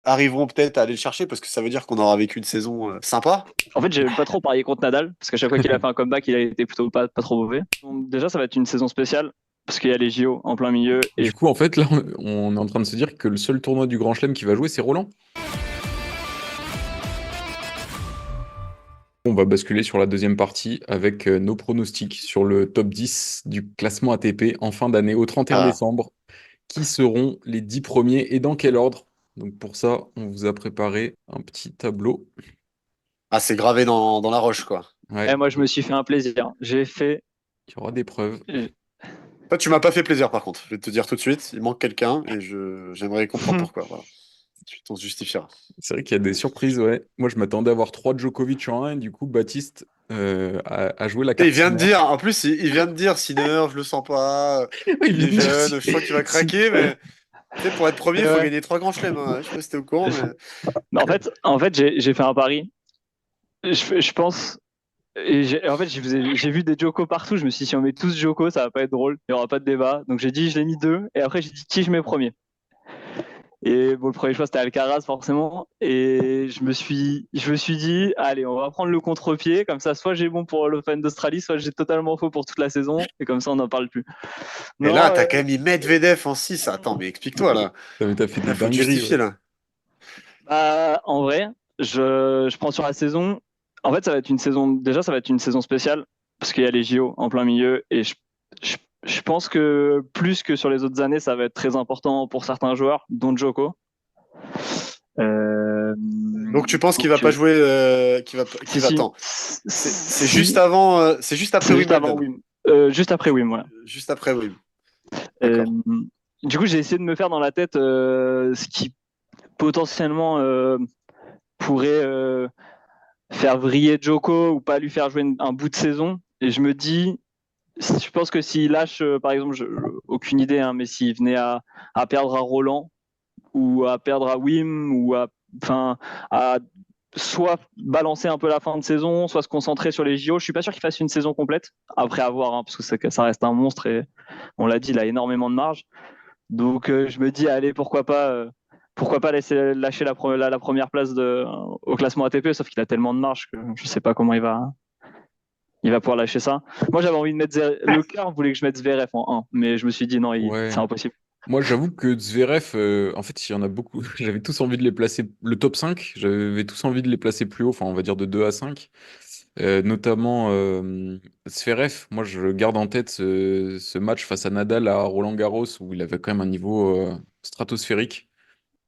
arriveront peut-être à aller le chercher parce que ça veut dire qu'on aura vécu une saison sympa. En fait, j'ai pas trop parié contre Nadal, parce qu'à chaque fois qu'il a fait un comeback, il a été plutôt pas trop mauvais. Donc, déjà, ça va être une saison spéciale, parce qu'il y a les JO en plein milieu, et Du coup, en fait, là, on est en train de se dire que le seul tournoi du Grand Chelem qui va jouer, c'est Roland. On va basculer sur la deuxième partie avec nos pronostics sur le top 10 du classement ATP en fin d'année au 31 Ah, décembre. Qui seront les 10 premiers et dans quel ordre? Donc pour ça, on vous a préparé un petit tableau. ah c'est gravé dans la roche, quoi. Ouais, moi, je il me suis fait un plaisir. J'ai fait. y aura des preuves. Toi, tu m'as pas fait plaisir, par contre. Je vais te dire tout de suite, il manque quelqu'un et j'aimerais comprendre pourquoi. Voilà. Ensuite, on se justifiera. C'est vrai qu'il y a des surprises, ouais. Moi, je m'attendais à avoir 3 Djokovic en un, et du coup, Baptiste a joué la Et il carte vient de Sinner. dire, en plus, il vient de dire, Sinner, je le sens pas, Il il vient est de dire jeune, je sens qu'il va si- craquer, mais tu sais, pour être premier, il faut Ouais. gagner 3 grands chelems, hein. Je sais pas si t'es au courant, mais. Mais en fait j'ai fait un pari. Je pense. En fait, j'ai vu des Joko partout. Je me suis dit, si on met tous Joko, ça va pas être drôle. Il y aura pas de débat. Donc j'ai dit, je l'ai mis deux. Et après, j'ai dit, qui je mets premier. Et bon, le premier choix, c'était Alcaraz, forcément. Et je me suis dit, allez, on va prendre le contre-pied. Comme ça, soit j'ai bon pour l'Open d'Australie, soit j'ai totalement faux pour toute la saison. Et comme ça, on n'en parle plus. Et là, Non, t'as quand même mis Medvedev en 6. Attends, mais explique-toi, là. T'as fait des Là, faut te dingueries, justifier, ouais. là. bah, en vrai, je prends sur la saison. En fait, ça va être une saison. Déjà, ça va être une saison spéciale parce qu'il y a les JO en plein milieu et je, je pense que plus que sur les autres années, ça va être très important pour certains joueurs, dont Djoko. Euh, Donc, tu penses qu'il va donc, pas jouer, si, qu'il va, si, attends. C'est juste si, avant, c'est juste après c'est juste avant Wimbledon. Wim. Juste après Wim, voilà. Juste après Wim. Euh, D'accord. du coup, j'ai essayé de me faire dans la tête ce qui potentiellement pourrait faire vriller Djoko ou pas lui faire jouer un bout de saison. Et je me dis, je pense que s'il lâche, par exemple, aucune idée, hein, mais s'il venait à perdre à Roland ou à perdre à Wim ou enfin, à soit balancer un peu la fin de saison, soit se concentrer sur les JO. Je suis pas sûr qu'il fasse une saison complète. Après avoir, hein, parce que ça reste un monstre et on l'a dit, il a énormément de marge. Donc je me dis, allez, pourquoi pas laisser lâcher la première place au classement ATP, sauf qu'il a tellement de marge que je sais pas comment il va pouvoir lâcher ça. Moi, j'avais envie de mettre le cœur voulait que je mette Zverev en 1, mais je me suis dit non, c'est Ouais. impossible. Moi, j'avoue que Zverev, en fait, il y en a beaucoup. J'avais tous envie de les placer. Le top 5, j'avais tous envie de les placer plus haut, enfin, on va dire de 2 à 5. Notamment Zverev. Moi, je garde en tête ce match face à Nadal à Roland-Garros où il avait quand même un niveau stratosphérique.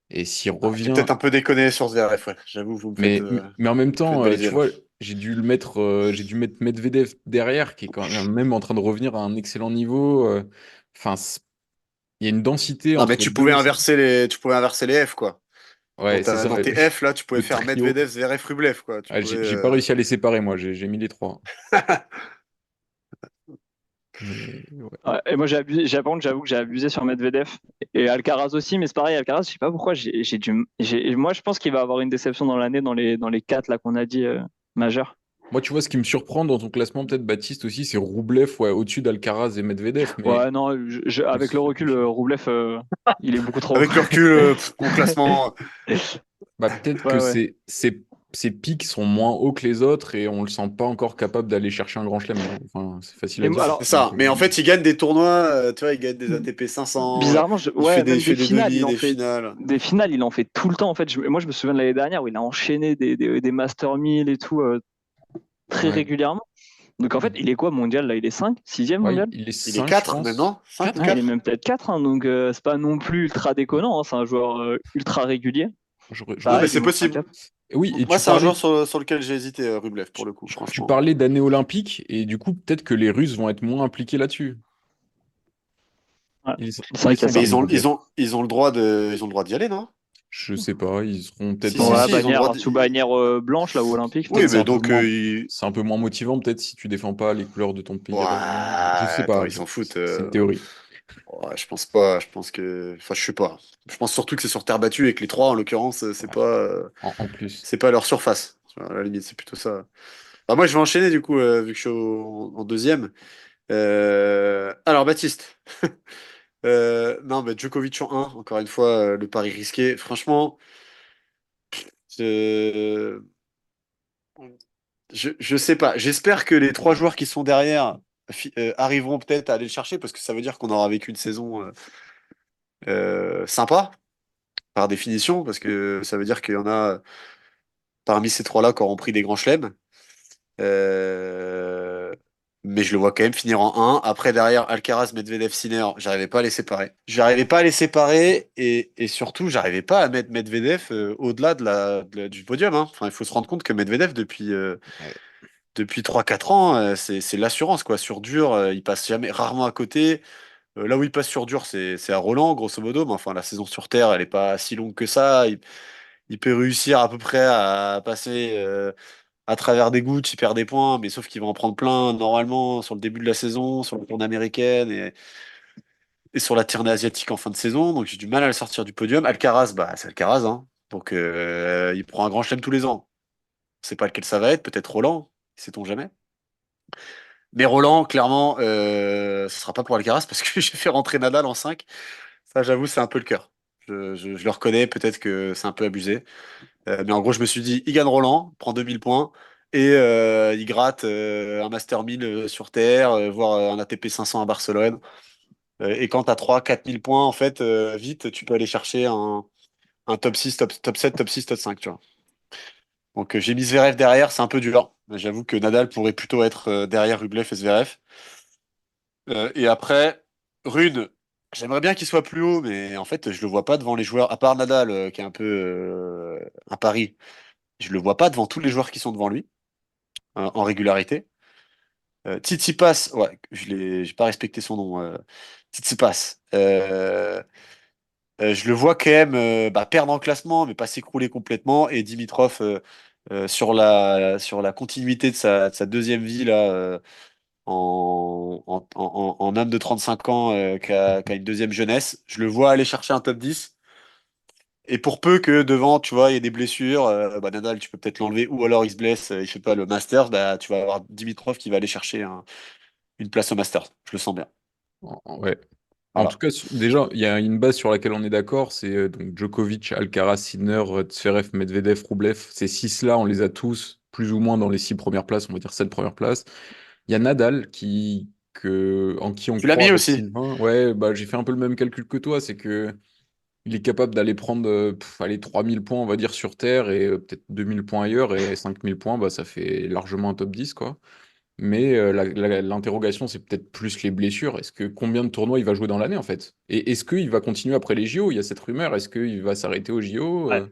Et s'il Ah, j'ai revient. peut-être un peu déconné sur Zverev, ouais. J'avoue, Mais en même vous me faites temps, baliser, tu là. vois, j'ai dû mettre Medvedev derrière, qui est quand même en train de revenir à un excellent niveau. Enfin, il y a une densité Non, mais entre deux. tu pouvais inverser les F, quoi. Ouais, c'est ça. Dans tes F, là, tu pouvais Le faire trio. Medvedev, Zverev, Rublev, quoi. Tu Ah, pouvais. j'ai pas réussi à les séparer, moi. J'ai mis les trois. Mais ouais. Ouais, et moi, par contre, j'avoue que j'ai abusé sur Medvedev et Alcaraz aussi, mais c'est pareil, Alcaraz, je sais pas pourquoi, moi, je pense qu'il va avoir une déception dans l'année dans les quatre là qu'on a dit majeurs. Moi, tu vois, ce qui me surprend dans ton classement, peut-être Baptiste aussi, c'est Roublev, ouais, au-dessus d'Alcaraz et Medvedev. Ouais, non, avec le recul, Roublev, il est beaucoup trop. Avec le recul, mon classement. Bah, peut-être que Ouais, ouais. ses pics sont moins hauts que les autres et on le sent pas encore capable d'aller chercher un grand chelem. Enfin, c'est facile Et à dire. alors, C'est Donc, ça. Mais en fait, il gagne des tournois, tu vois, il gagne des ATP 500, bizarrement, ouais, il même fait des des finales, demi, des finales. il en fait tout le temps. En fait, moi, je me souviens de l'année dernière où il a enchaîné des Master 1000 et tout très ouais. régulièrement. Donc, en fait, il est quoi mondial là? Il est 5 sixième Ouais, mondial? il est Il est 5 je 4 pense. maintenant? 5 ou 4. Ah, il est 4? même peut-être 4, hein, donc c'est pas non plus ultra déconnant, hein, c'est un joueur ultra régulier. Non, mais Pareil, il c'est montre un possible. cap. Oui, et Moi, c'est un joueur sur lequel j'ai hésité, Rublev, pour le coup, tu franchement. parlais d'année olympique et du coup, peut-être que les Russes vont être moins impliqués là-dessus. Ouais. C'est Il vrai est qu'il y a Mais ça. cinquième Rublev. ils ont ils ont le droit d'y aller, non? Je sais pas, ils seront peut-être Si, si, Ouais, si, ils ont le droit bannière, sous bannière blanche, là, ou olympique, Oui, peut-être peut-être. mais donc, c'est un peu moins motivant peut-être si tu défends pas les couleurs de ton pays à l'origine. Je sais Ouah, attends, pas, ils s'en foutent. c'est une théorie. Ouais, je pense pas. Je pense que. Enfin, je sais pas. Je pense surtout que c'est sur terre battue et que les trois, en l'occurrence, Ouais. En plus. c'est pas leur surface. Tu vois, à la limite, c'est plutôt ça. Bah, moi, je vais enchaîner, du coup, vu que je suis en deuxième. Alors, Baptiste. Non, mais Djokovic en un encore une fois, le pari risqué. Franchement. Je... je sais pas. J'espère que les trois joueurs qui sont derrière arriveront peut-être à aller le chercher parce que ça veut dire qu'on aura vécu une saison sympa par définition parce que ça veut dire qu'il y en a parmi ces trois-là qui auront pris des grands chelems. Euh, Mais je le vois quand même finir en 1. Après, derrière, Alcaraz, Medvedev, Sinner, j'arrivais pas à les séparer. J'arrivais pas à les séparer et surtout, j'arrivais pas à mettre Medvedev au-delà du podium, hein. Enfin, il faut se rendre compte que Medvedev, Ouais. depuis 3-4 ans, c'est l'assurance, quoi. Sur dur, il passe jamais, rarement à côté. Là où il passe sur dur, c'est à Roland, grosso modo. Mais enfin, la saison sur terre, elle est pas si longue que ça. Il peut réussir à peu près à passer à travers des gouttes, il perd des points, mais sauf qu'il va en prendre plein normalement sur le début de la saison, sur la tournée américaine et sur la tournée asiatique en fin de saison. Donc j'ai du mal à le sortir du podium. Alcaraz, bah c'est Alcaraz, hein. Donc il prend un grand chelem tous les ans. On sait pas lequel ça va être, peut-être Roland, sait-on jamais. Mais Roland, clairement, ce sera pas pour Alcaraz parce que j'ai fait rentrer Nadal en 5. Ça, j'avoue, c'est un peu le cœur. Je le reconnais, peut-être que c'est un peu abusé. Mais en gros, je me suis dit, il gagne Roland, prend 2000 points, et il gratte un Master 1000 sur Terre, voire un ATP 500 à Barcelone. Et quand tu as 3 000 4 000 points, en fait, vite, tu peux aller chercher un top 6 top 7 top 6 top 5 tu vois. Donc j'ai mis Zverev derrière, c'est un peu dur. J'avoue que Nadal pourrait plutôt être derrière Rublev et Zverev. Et après, Rune, j'aimerais bien qu'il soit plus haut, mais en fait, je le vois pas devant les joueurs, à part Nadal, qui est un peu un pari. Je le vois pas devant tous les joueurs qui sont devant lui, en régularité. Tsitsipas, ouais, j'ai pas respecté son nom. Tsitsipas, je le vois quand même perdre en classement, mais pas s'écrouler complètement. Et Dimitrov, sur la continuité de sa deuxième vie là, en homme de 35 ans qui a une deuxième jeunesse, je le vois aller chercher un top 10. Et pour peu que devant, tu vois, il y ait des blessures, Nadal, tu peux peut-être l'enlever, ou alors il se blesse, il fait pas le Masters, bah, tu vas avoir Dimitrov qui va aller chercher une place au Masters. Je le sens bien. Ouais. En tout Voilà. cas, déjà, il y a une base sur laquelle on est d'accord, c'est donc Djokovic, Alcaraz, Sinner, Zverev, Medvedev, Rublev. Ces six-là, on les a tous plus ou moins dans les 6 premières places, on va dire 7 premières places. Il y a Nadal en qui on Tu l'as croit mis avec aussi. Sylvain. Ouais, bah, j'ai fait un peu le même calcul que toi, c'est que il est capable d'aller prendre allez, 3000 points, on va dire, sur Terre et peut-être 2000 points ailleurs et 5000 points, bah, ça fait largement un top 10 quoi. Mais l'interrogation, c'est peut-être plus les blessures. Combien de tournois il va jouer dans l'année, en fait? Et est-ce qu'il va continuer après les JO? Il y a cette rumeur. Est-ce qu'il va s'arrêter aux JO? Ouais.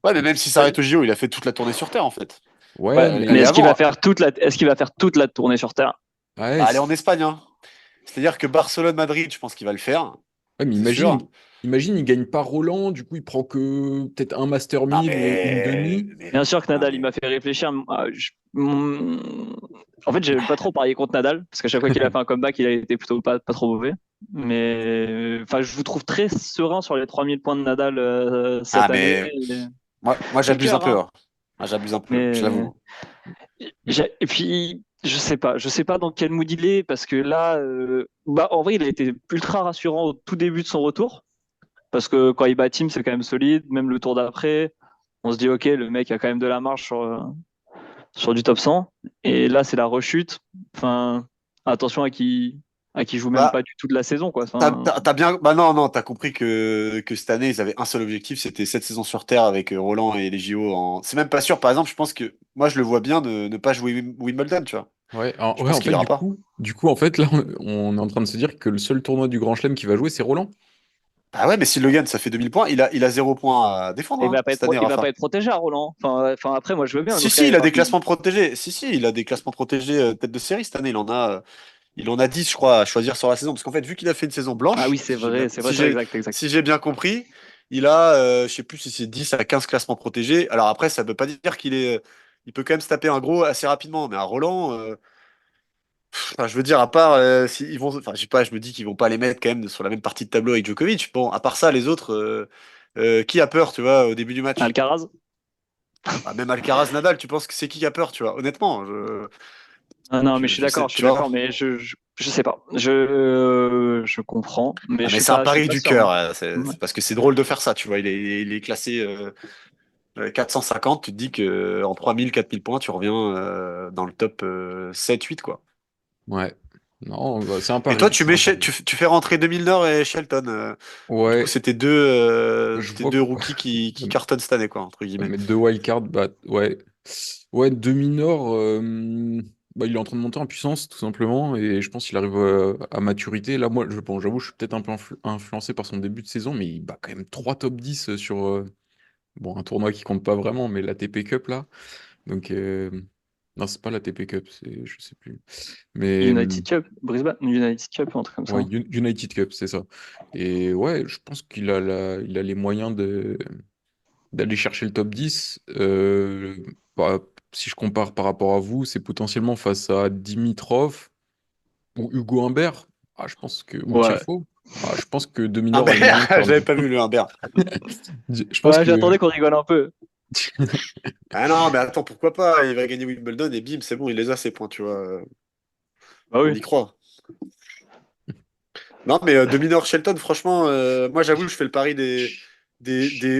Ouais, mais même s'il Ouais. s'arrête au JO, il a fait toute la tournée sur Terre, en fait. Ouais, Ouais, mais Elle est mais avant. est-ce qu'il va faire toute la tournée sur Terre? ouais, Bah, elle est en Espagne, hein. C'est-à-dire que Barcelone-Madrid, je pense qu'il va le faire. ouais, mais C'est sûr. imagine, il gagne pas Roland, du coup, il prend que peut-être un Master Non, 1000 et une mais, demi. mais, Bien sûr que non, Nadal, il mais- m'a fait réfléchir. En fait, j'aime pas trop parier contre Nadal, parce qu'à chaque fois qu'il a fait un comeback, il a été plutôt pas trop mauvais. Mais enfin, je vous trouve très serein sur les 3000 points de Nadal Ah, cette année. mais moi J'ai le j'abuse un cœur, peu, hein. hein. Moi, j'abuse un peu, je Mais l'avoue. et puis, je sais pas dans quel mood il est, parce que là, en vrai, il a été ultra rassurant au tout début de son retour. Parce que quand il bat Team, c'est quand même solide. Même le tour d'après, on se dit, OK, le mec a quand même de la marge sur du top 100. Et là, c'est la rechute. Enfin, attention à qui joue même pas Bah, du tout de la saison, quoi. Enfin, t'as bien. Bah non, non, t'as compris que cette année, ils avaient un seul objectif, c'était cette saison sur Terre avec Roland et les JO en. C'est même pas sûr, par exemple, je pense que moi je le vois bien ne pas jouer Wimbledon, tu vois. Ouais, Je ouais, pense en qu'il fait, ira pas. en fait, là, on est en train de se dire que le seul tournoi du Grand Chelem qui va jouer, c'est Roland. Bah ouais, mais s'il le gagne, ça fait 2000 points. Il a 0 points à défendre il va pas cette année, il va pas Rafa. être protégé à Roland. Enfin, après, moi, je veux bien dans Si, ce cas. si, il a des classements protégés. Si, si, il a des classements protégés tête de série cette année. Il en a 10, je crois, à choisir sur la saison. Parce qu'en fait, vu qu'il a fait une saison Ah oui, blanche, c'est si j'ai bien, vrai, c'est vrai, si c'est vrai, j'ai, exact, exact. si j'ai bien compris, il a, je sais plus si c'est 10 à 15 classements protégés. Alors après, ça veut pas dire il peut quand même se taper un gros assez rapidement. Mais à Roland, enfin, je veux dire, à part, si ils vont, enfin, je sais pas, je me dis qu'ils vont pas les mettre quand même sur la même partie de tableau avec Djokovic. Bon, à part ça, les autres, qui a peur, tu vois, au début du match? Alcaraz? Bah, même Alcaraz, Nadal, tu penses que c'est qui a peur, tu vois? Honnêtement, Ah non, mais je, je sais, je suis tu vois. d'accord, mais je sais pas. Je comprends, mais Ah, mais c'est un je suis pari pas du serein. cœur. C'est Ouais. c'est parce que c'est drôle de faire ça, tu vois. Il est classé. 450, tu te dis que en 3000, 4000 points, tu reviens dans le top 7-8, quoi. Ouais. Non, bah, c'est un Et toi, pari. C'est un pari. tu fais rentrer 2000 Nord et Shelton. Du coup, Ouais, c'était je tes vois deux rookies qui cartonnent cette année, quoi, entre guillemets. mes deux wildcards, bah ouais. Ouais, demi-nord, bah, il est en train de monter en puissance, tout simplement, et je pense qu'il arrive à maturité. Là, moi, bon, j'avoue, je suis peut-être un peu influencé par son début de saison, mais il bat quand même 3 top 10 sur bon, un tournoi qui compte pas vraiment, mais la TP Cup, là. Donc, non, c'est pas la TP Cup, je sais plus. Mais United Cup, Brisbane, United Cup, un truc comme ouais, ça. United Cup, c'est ça. Et ouais, je pense il a les moyens d'aller chercher le top 10. Bah, si je compare par rapport à vous, c'est potentiellement face à Dimitrov ou Hugo Humbert. Ah, je pense que, ou Ouais. Tiafoe. Ah, je pense que Dominor a les Humbert, moyens de faire j'avais mieux. pas vu le Humbert. Je pense Ouais, que j'attendais qu'on rigole un peu. Ah non, mais attends, pourquoi pas? Il va gagner Wimbledon et bim, c'est bon, il les a ses points, tu vois. Bah On oui. y croit. Non, mais Dominor Shelton, franchement, moi j'avoue, je fais le pari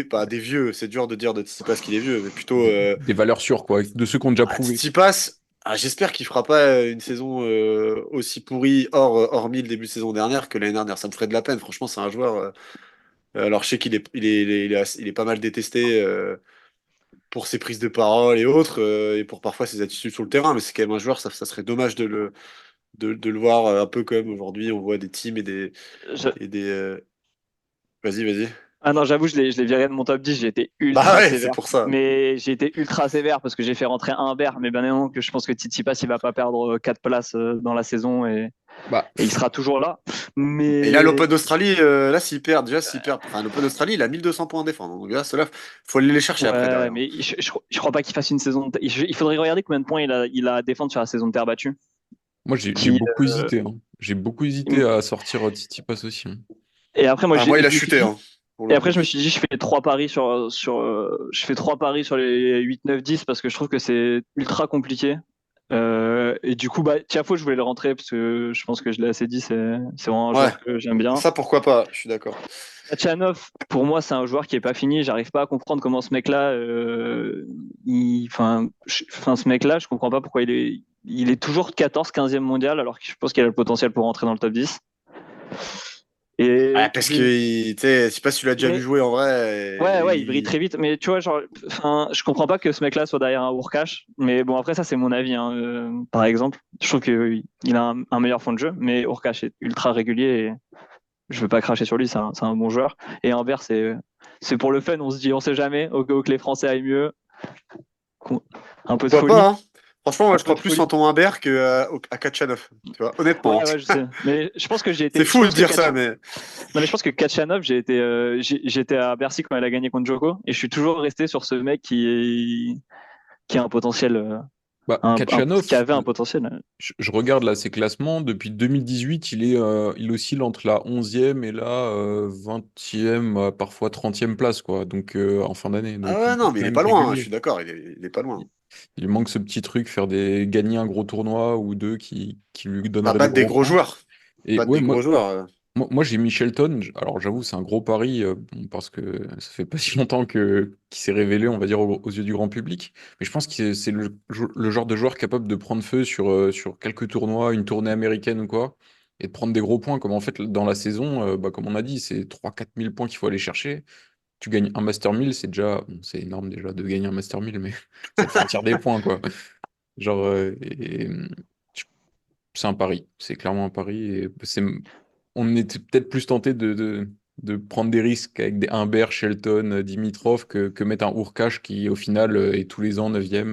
pas des vieux. C'est dur de dire de Tsitsipas qu'il est vieux, mais plutôt des valeurs sûres, quoi, de ceux qui ont déjà prouvé. Tsitsipas. J'espère qu'il fera pas une saison aussi pourrie, hormis le début de saison dernière, que l'année dernière. Ça me ferait de la peine. Franchement, c'est un joueur. Alors, je sais qu'il est pas mal détesté pour ses prises de parole et autres, et pour parfois ses attitudes sur le terrain, mais c'est quand même un joueur, ça serait dommage de le voir un peu comme aujourd'hui, on voit des teams Je- et des vas-y, vas-y. Ah non, j'avoue, je l'ai viré de mon top 10, j'ai été Bah ultra ouais, c'est sévère. pour ça. Mais j'ai été ultra sévère parce que j'ai fait rentrer un Humbert, mais bien évidemment que je pense que Tsitsipas, il va pas perdre 4 places dans la saison Bah, et il sera toujours là. Et là, Mais l'Open d'Australie, là, s'il perd, enfin, l'Open d'Australie, il a 1200 points à défendre. Donc là, cela, faut aller les chercher après ouais, derrière. mais je crois pas qu'il fasse une saison. Il faudrait regarder combien de points il a à défendre sur la saison de terre battue. moi, j'ai Qui, beaucoup hésité, hein. J'ai beaucoup hésité à sortir Tsitsipas aussi, hein. et après, moi, Ah, moi, il a je me suis chuté, dit, hein, pour et le après, coup. je me suis dit, je fais trois paris je fais trois paris sur les 8, 9, 10 parce que je trouve que c'est ultra compliqué. Et du coup, bah, Tiafo, je voulais le rentrer parce que je pense que je l'ai assez dit, c'est vraiment un Ouais, joueur que j'aime bien. ça, pourquoi pas, je suis d'accord. Kachanov, pour moi, c'est un joueur qui est pas fini. J'arrive pas à comprendre comment ce mec-là, ce mec-là, je comprends pas pourquoi il est toujours 14, 15e mondial alors que je pense qu'il a le potentiel pour rentrer dans le top 10. Ouais, Et parce que, tu sais, je sais pas si tu l'as déjà vu mais jouer en vrai. ouais, il brille très vite. Mais tu vois, genre, enfin, je comprends pas que ce mec-là soit derrière un Urkash. Mais bon, après, ça, c'est mon avis, hein. Par exemple, je trouve qu'il a un meilleur fond de jeu, mais Urkash est ultra régulier et je veux pas cracher sur lui, c'est un bon joueur. Et Humbert, c'est pour le fun. On se dit, on sait jamais, au cas où que les Français aillent mieux. Un peu de Pourquoi pas, folie. hein. Franchement, moi, Un je peu crois de plus en folie. ton Humbert à Kachanov, tu vois, honnêtement. Ouais, ouais, je sais. Mais je pense que C'est je fou de pense que dire ça, mais. non, mais je pense que Kachanov, j'étais à Bercy quand elle a gagné contre Djoko, et je suis toujours resté sur ce mec qui a un potentiel, Bah, qui Kachanov, avait un potentiel. je regarde là ses classements. Depuis 2018, il oscille entre la 11e et la 20e, parfois 30e place, quoi. Donc, en fin d'année. Ah Donc, il ouais, non, est mais quand il est même pas loin, hein, je régulier. suis d'accord, il est pas loin. Il manque ce petit truc, gagner un gros tournoi ou deux qui lui Bah, donnerait des battre des gros gros points. joueurs. Et Battre ouais, des gros joueurs. moi, j'ai mis Shelton. Alors, j'avoue, c'est un gros pari, bon, parce que ça fait pas si longtemps qu'il s'est révélé, on va dire, aux yeux du grand public. Mais je pense que c'est le genre de joueur capable de prendre feu sur quelques tournois, une tournée américaine ou quoi, et de prendre des gros points. Comme en fait, dans la saison, bah, comme on a dit, c'est 3 4 000 points qu'il faut aller chercher. Tu gagnes un Master 1000, c'est déjà, bon, c'est énorme déjà de gagner un Master 1000, mais ça te fait tiers des points, quoi. Genre, je- c'est un pari, c'est clairement un pari. On était peut-être plus tenté de prendre des risques avec des Humbert, Shelton, Dimitrov que mettre un Hurkacz qui, au final, est tous les ans 9e.